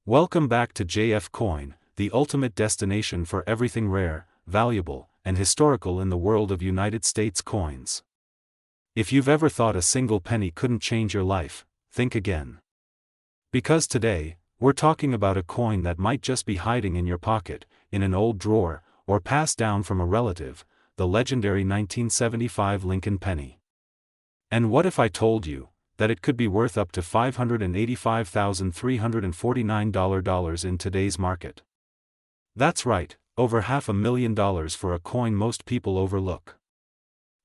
Welcome back to JF Coin, the ultimate destination for everything rare, valuable, and historical in the world of United States coins. If you've ever thought a single penny couldn't change your life, think again. Because today, we're talking about a coin that might just be hiding in your pocket, in an old drawer, or passed down from a relative, the legendary 1975 Lincoln penny. And what if I told you that it could be worth up to $585,349 in today's market? That's right, over $500,000 for a coin most people overlook.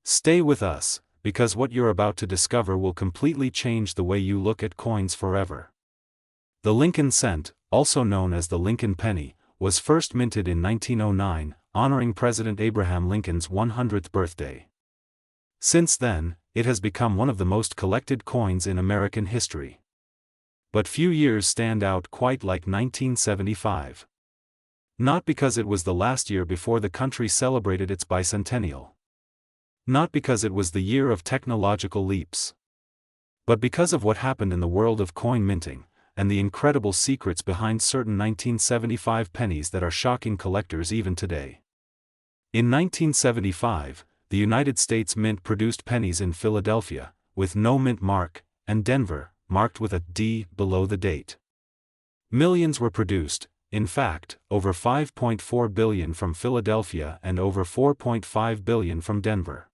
Stay with us, because what you're about to discover will completely change the way you look at coins forever. The Lincoln cent, also known as the Lincoln penny, was first minted in 1909, honoring President Abraham Lincoln's 100th birthday. Since then, it has become one of the most collected coins in American history. But few years stand out quite like 1975. Not because it was the last year before the country celebrated its bicentennial. Not because it was the year of technological leaps. But because of what happened in the world of coin minting, and the incredible secrets behind certain 1975 pennies that are shocking collectors even today. In 1975, the United States Mint produced pennies in Philadelphia, with no mint mark, and Denver, marked with a D below the date. Millions were produced, in fact, over 5.4 billion from Philadelphia and over 4.5 billion from Denver.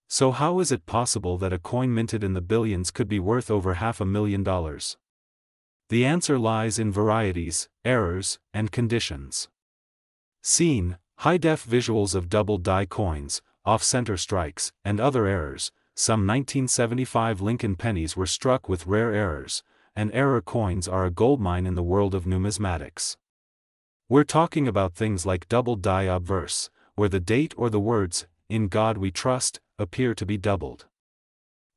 So how is it possible that a coin minted in the billions could be worth over $500,000? The answer lies in varieties, errors, and conditions. Scene: high-def visuals of double-die coins, off-center strikes, and other errors. Some 1975 Lincoln pennies were struck with rare errors, and error coins are a goldmine in the world of numismatics. We're talking about things like double-die obverse, where the date or the words, "In God We Trust," appear to be doubled.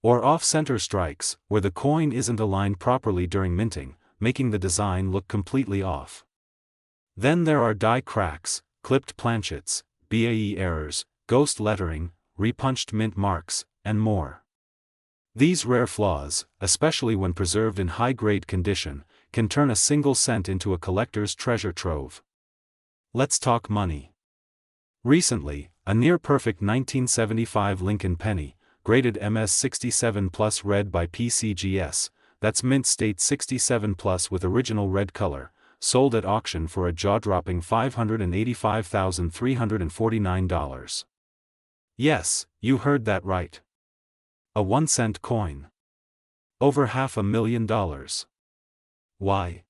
Or off-center strikes, where the coin isn't aligned properly during minting, making the design look completely off. Then there are die cracks, clipped planchets, BAE errors, ghost lettering, repunched mint marks, and more. These rare flaws, especially when preserved in high-grade condition, can turn a single cent into a collector's treasure trove. Let's talk money. Recently, a near-perfect 1975 Lincoln penny, graded MS 67+ red by PCGS, that's mint state 67+ with original red color, sold at auction for a jaw-dropping $585,349. Yes, you heard that right. A 1-cent coin. Over $500,000. Why?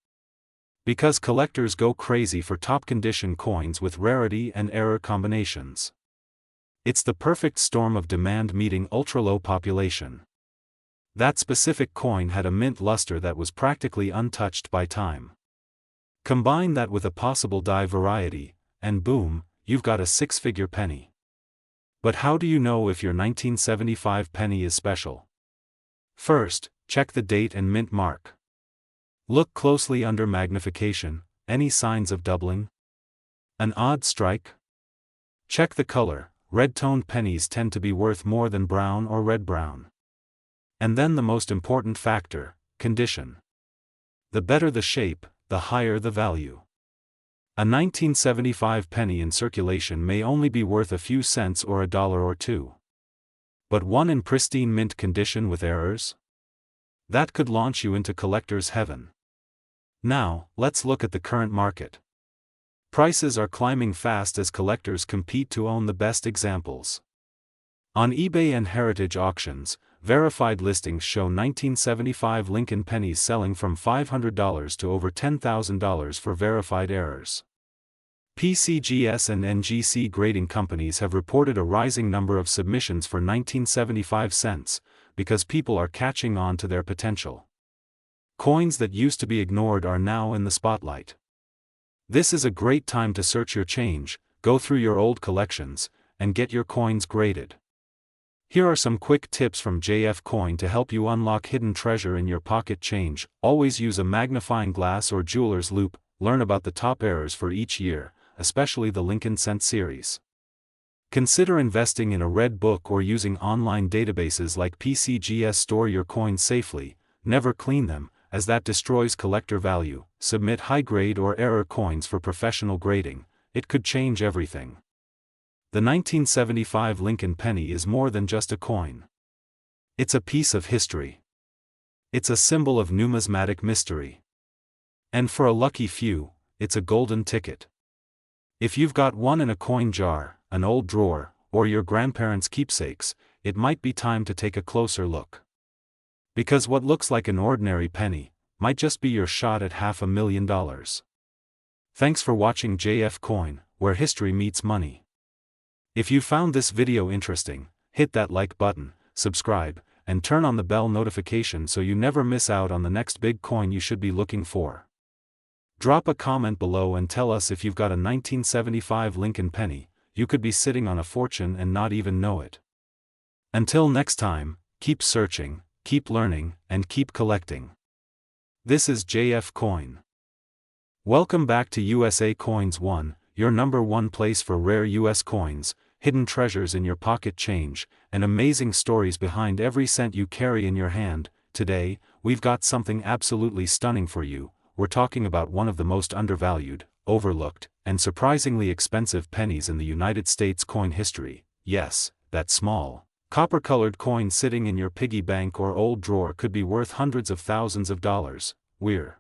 Because collectors go crazy for top-condition coins with rarity and error combinations. It's the perfect storm of demand meeting ultra-low population. That specific coin had a mint luster that was practically untouched by time. Combine that with a possible die variety, and boom, you've got a six-figure penny. But how do you know if your 1975 penny is special? First, check the date and mint mark. Look closely under magnification. Any signs of doubling? An odd strike? Check the color. Red-toned pennies tend to be worth more than brown or red-brown. And then the most important factor, condition. The better the shape, the higher the value. A 1975 penny in circulation may only be worth a few cents or $1 or $2. But one in pristine mint condition with errors? That could launch you into collector's heaven. Now, let's look at the current market. Prices are climbing fast as collectors compete to own the best examples. On eBay and Heritage auctions, verified listings show 1975 Lincoln pennies selling from $500 to over $10,000 for verified errors. PCGS and NGC grading companies have reported a rising number of submissions for 1975 cents, because people are catching on to their potential. Coins that used to be ignored are now in the spotlight. This is a great time to search your change, go through your old collections, and get your coins graded. Here are some quick tips from JF Coin to help you unlock hidden treasure in your pocket change. Always use a magnifying glass or jeweler's loupe. Learn about the top errors for each year, especially the Lincoln Cent series. Consider investing in a red book or using online databases like PCGS. Store your coins safely, never clean them, as that destroys collector value. submit high-grade or error coins for professional grading. It could change everything. The 1975 Lincoln penny is more than just a coin. It's a piece of history. It's a symbol of numismatic mystery. And for a lucky few, it's a golden ticket. If you've got one in a coin jar, an old drawer, or your grandparents' keepsakes, it might be time to take a closer look. Because what looks like an ordinary penny might just be your shot at $500,000. Thanks for watching JF Coin, where history meets money. If you found this video interesting, hit that like button, subscribe, and turn on the bell notification so you never miss out on the next big coin you should be looking for. Drop a comment below and tell us if you've got a 1975 Lincoln penny. You could be sitting on a fortune and not even know it. Until next time, keep searching, keep learning, and keep collecting. This is JF Coin. Welcome back to USA Coins 1, your #1 place for rare US coins, hidden treasures in your pocket change, and amazing stories behind every cent you carry in your hand. Today, we've got something absolutely stunning for you. We're talking about one of the most undervalued, overlooked, and surprisingly expensive pennies in the United States coin history. Yes, that small, copper-colored coin sitting in your piggy bank or old drawer could be worth hundreds of thousands of dollars. We're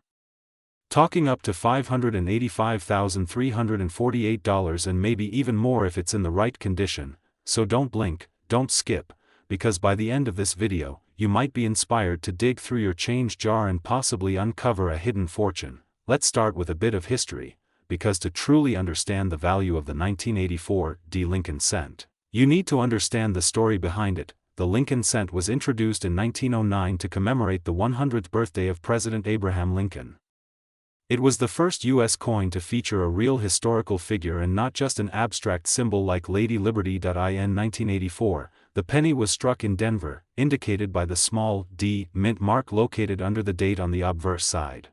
talking up to $585,348 and maybe even more if it's in the right condition, so don't blink, don't skip, because by the end of this video, you might be inspired to dig through your change jar and possibly uncover a hidden fortune. Let's start with a bit of history, because to truly understand the value of the 1984 Lincoln cent, you need to understand the story behind it. The Lincoln cent was introduced in 1909 to commemorate the 100th birthday of President Abraham Lincoln. It was the first U.S. coin to feature a real historical figure and not just an abstract symbol like Lady Liberty. In 1984, the penny was struck in Denver, indicated by the small D mint mark located under the date on the obverse side.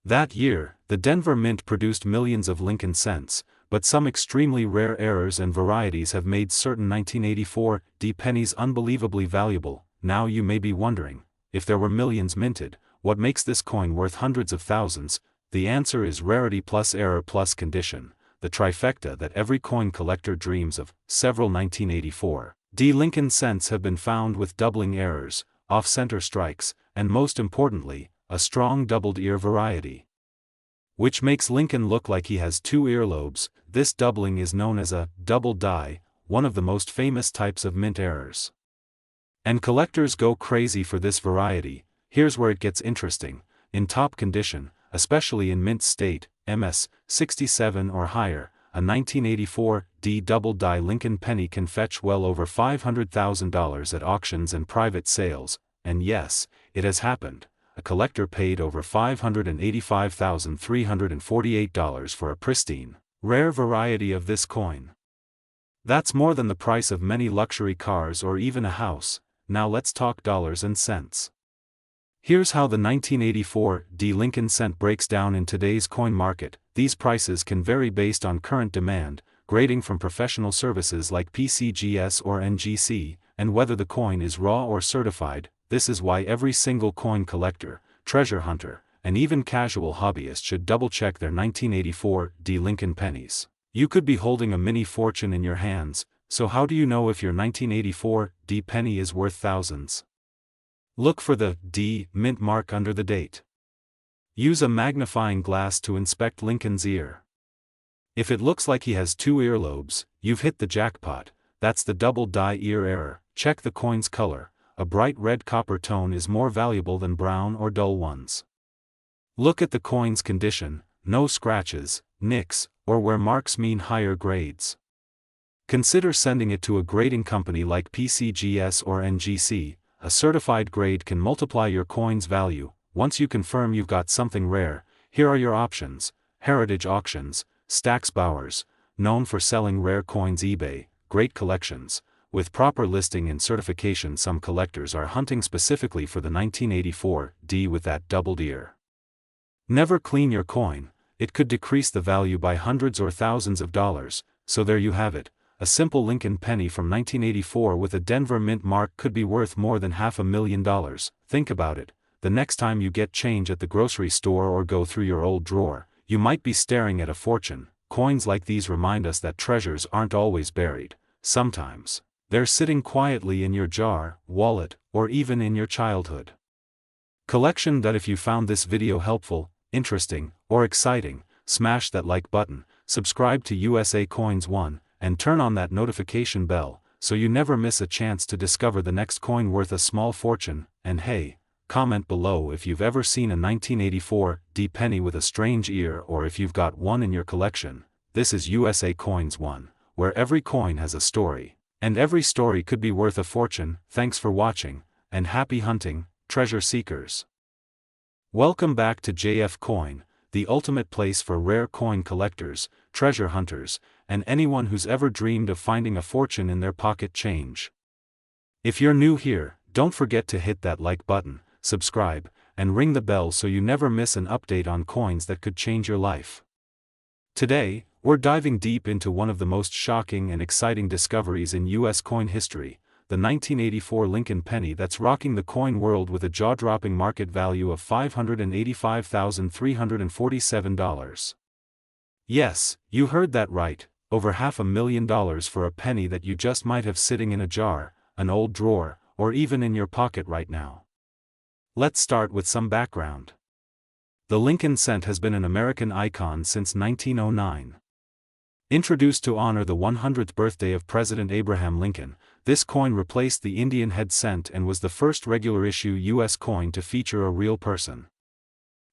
That year, the Denver Mint produced millions of Lincoln cents, but some extremely rare errors and varieties have made certain 1984 pennies unbelievably valuable. Now you may be wondering, if there were millions minted, what makes this coin worth hundreds of thousands? The answer is rarity plus error plus condition, the trifecta that every coin collector dreams of. Several 1984 Lincoln cents have been found with doubling errors, off-center strikes, and most importantly, a strong doubled ear variety, which makes Lincoln look like he has two earlobes. This doubling is known as a double die, one of the most famous types of mint errors. And collectors go crazy for this variety. Here's where it gets interesting. In top condition, especially in mint state, MS 67 or higher, a 1984 double die Lincoln penny can fetch well over $500,000 at auctions and private sales, and yes, it has happened. A collector paid over $585,348 for a pristine, rare variety of this coin. That's more than the price of many luxury cars or even a house. Now let's talk dollars and cents. Here's how the 1984 Lincoln cent breaks down in today's coin market. These prices can vary based on current demand, grading from professional services like PCGS or NGC, and whether the coin is raw or certified. This is why every single coin collector, treasure hunter, and even casual hobbyist should double-check their 1984 Lincoln pennies. You could be holding a mini fortune in your hands, so how do you know if your 1984 penny is worth thousands? Look for the D mint mark under the date. Use a magnifying glass to inspect Lincoln's ear. If it looks like he has two earlobes, you've hit the jackpot. That's the double die ear error. Check the coin's color. A bright red copper tone is more valuable than brown or dull ones. Look at the coin's condition, no scratches, nicks, or where marks mean higher grades. Consider sending it to a grading company like PCGS or NGC. A certified grade can multiply your coin's value. Once you confirm you've got something rare, here are your options. Heritage Auctions, Stax Bowers, known for selling rare coins. eBay, great collections. With proper listing and certification, some collectors are hunting specifically for the 1984 with that doubled ear. Never clean your coin, it could decrease the value by hundreds or thousands of dollars. So there you have it. A simple Lincoln penny from 1984 with a Denver mint mark could be worth more than $500,000. Think about it. the next time you get change at the grocery store or go through your old drawer, you might be staring at a fortune. Coins like these remind us that treasures aren't always buried. Sometimes, they're sitting quietly in your jar, wallet, or even in your childhood collection. If you found this video helpful, interesting, or exciting, smash that like button, subscribe to USA Coins 1, and turn on that notification bell, so you never miss a chance to discover the next coin worth a small fortune. And hey, comment below if you've ever seen a 1984 D penny with a strange ear, or if you've got one in your collection. This is USA Coins 1, where every coin has a story, and every story could be worth a fortune. Thanks for watching, and happy hunting, treasure seekers. Welcome back to JF Coin, the ultimate place for rare coin collectors, treasure hunters, and anyone who's ever dreamed of finding a fortune in their pocket change. If you're new here, don't forget to hit that like button, subscribe, and ring the bell so you never miss an update on coins that could change your life. Today, we're diving deep into one of the most shocking and exciting discoveries in US coin history, the 1984 Lincoln penny that's rocking the coin world with a jaw-dropping market value of $585,347. Yes, you heard that right, over $500,000 for a penny that you just might have sitting in a jar, an old drawer, or even in your pocket right now. Let's start with some background. The Lincoln cent has been an American icon since 1909. Introduced to honor the 100th birthday of President Abraham Lincoln, this coin replaced the Indian head cent and was the first regular-issue U.S. coin to feature a real person.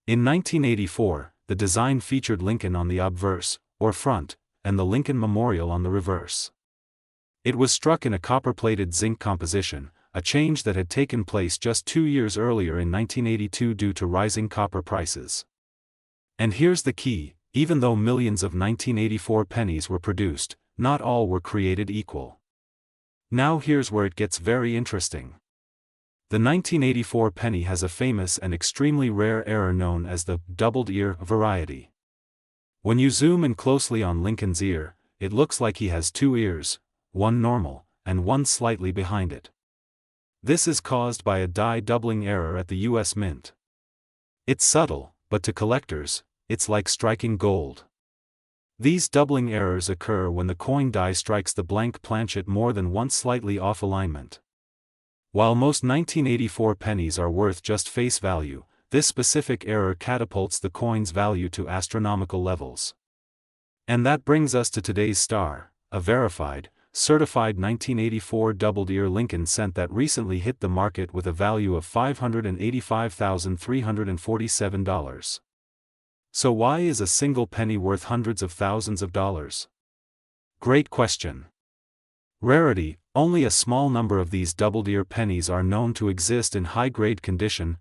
In 1984, the design featured Lincoln on the obverse, or front, and the Lincoln Memorial on the reverse. It was struck in a copper-plated zinc composition, a change that had taken place just 2 years earlier in 1982 due to rising copper prices. And here's the key: even though millions of 1984 pennies were produced, not all were created equal. Now here's where it gets very interesting. The 1984 penny has a famous and extremely rare error known as the doubled ear variety. When you zoom in closely on Lincoln's ear, it looks like he has two ears, one normal, and one slightly behind it. This is caused by a die doubling error at the US Mint. It's subtle, but to collectors, it's like striking gold. These doubling errors occur when the coin die strikes the blank planchet more than once slightly off alignment. While most 1984 pennies are worth just face value, this specific error catapults the coin's value to astronomical levels. And that brings us to today's star, a verified, certified 1984 doubled ear Lincoln cent that recently hit the market with a value of $585,347. So why is a single penny worth hundreds of thousands of dollars? Great question. Rarity: only a small number of these doubled ear pennies are known to exist in high-grade condition.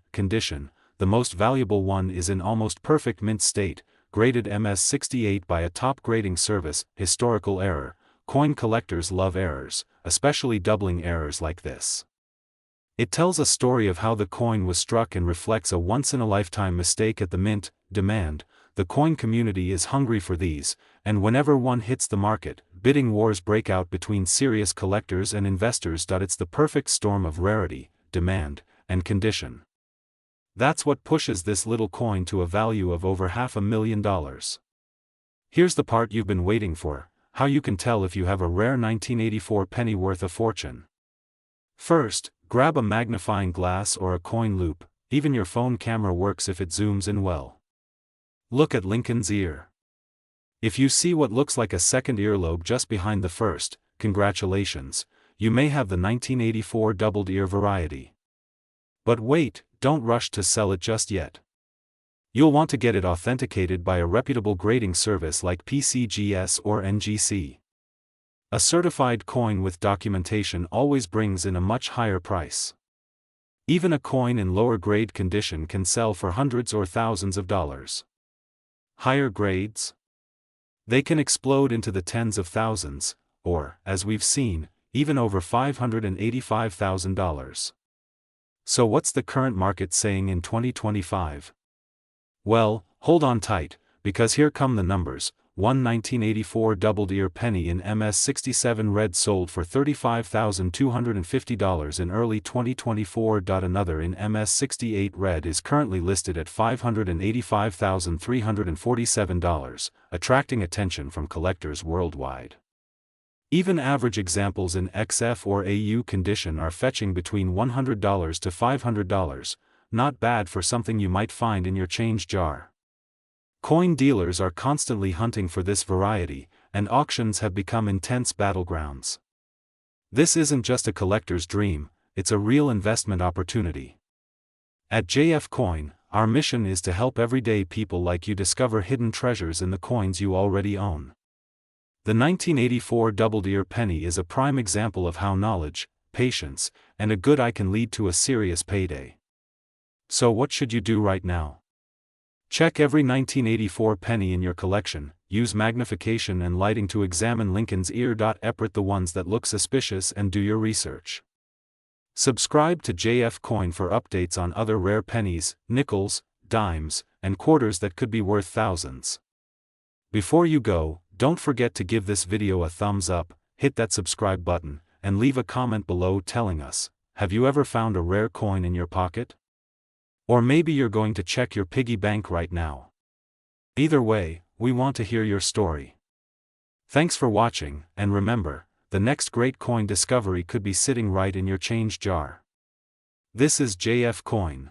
The most valuable one is in almost perfect mint state, graded MS-68 by a top grading service. Historical error: coin collectors love errors, especially doubling errors like this. It tells a story of how the coin was struck and reflects a once-in-a-lifetime mistake at the mint. Demand: the coin community is hungry for these, and whenever one hits the market, bidding wars break out between serious collectors and investors. It's the perfect storm of rarity, demand, and condition. That's what pushes this little coin to a value of over $500,000. Here's the part you've been waiting for: how you can tell if you have a rare 1984 penny worth a fortune. First, grab a magnifying glass or a coin loupe. Even your phone camera works if it zooms in well. Look at Lincoln's ear. If you see what looks like a second earlobe just behind the first, congratulations, you may have the 1984 doubled ear variety. But wait, don't rush to sell it just yet. You'll want to get it authenticated by a reputable grading service like PCGS or NGC. A certified coin with documentation always brings in a much higher price. Even a coin in lower grade condition can sell for hundreds or thousands of dollars. Higher grades? They can explode into the tens of thousands, or, as we've seen, even over $585,000. So what's the current market saying in 2025? Well, hold on tight, because here come the numbers. One 1984 double-ear penny in MS67 red sold for $35,250 in early 2024. Another in MS68 red is currently listed at $585,347, attracting attention from collectors worldwide. Even average examples in XF or AU condition are fetching between $100 to $500, not bad for something you might find in your change jar. Coin dealers are constantly hunting for this variety, and auctions have become intense battlegrounds. This isn't just a collector's dream, it's a real investment opportunity. At JF Coin, our mission is to help everyday people like you discover hidden treasures in the coins you already own. The 1984 double-ear penny is a prime example of how knowledge, patience, and a good eye can lead to a serious payday. So what should you do right now? Check every 1984 penny in your collection, use magnification and lighting to examine Lincoln's ear. Separate the ones that look suspicious and do your research. Subscribe to JF Coin for updates on other rare pennies, nickels, dimes, and quarters that could be worth thousands. Before you go, don't forget to give this video a thumbs up, hit that subscribe button, and leave a comment below telling us, have you ever found a rare coin in your pocket? Or maybe you're going to check your piggy bank right now. Either way, we want to hear your story. Thanks for watching, and remember, the next great coin discovery could be sitting right in your change jar. This is JF Coin.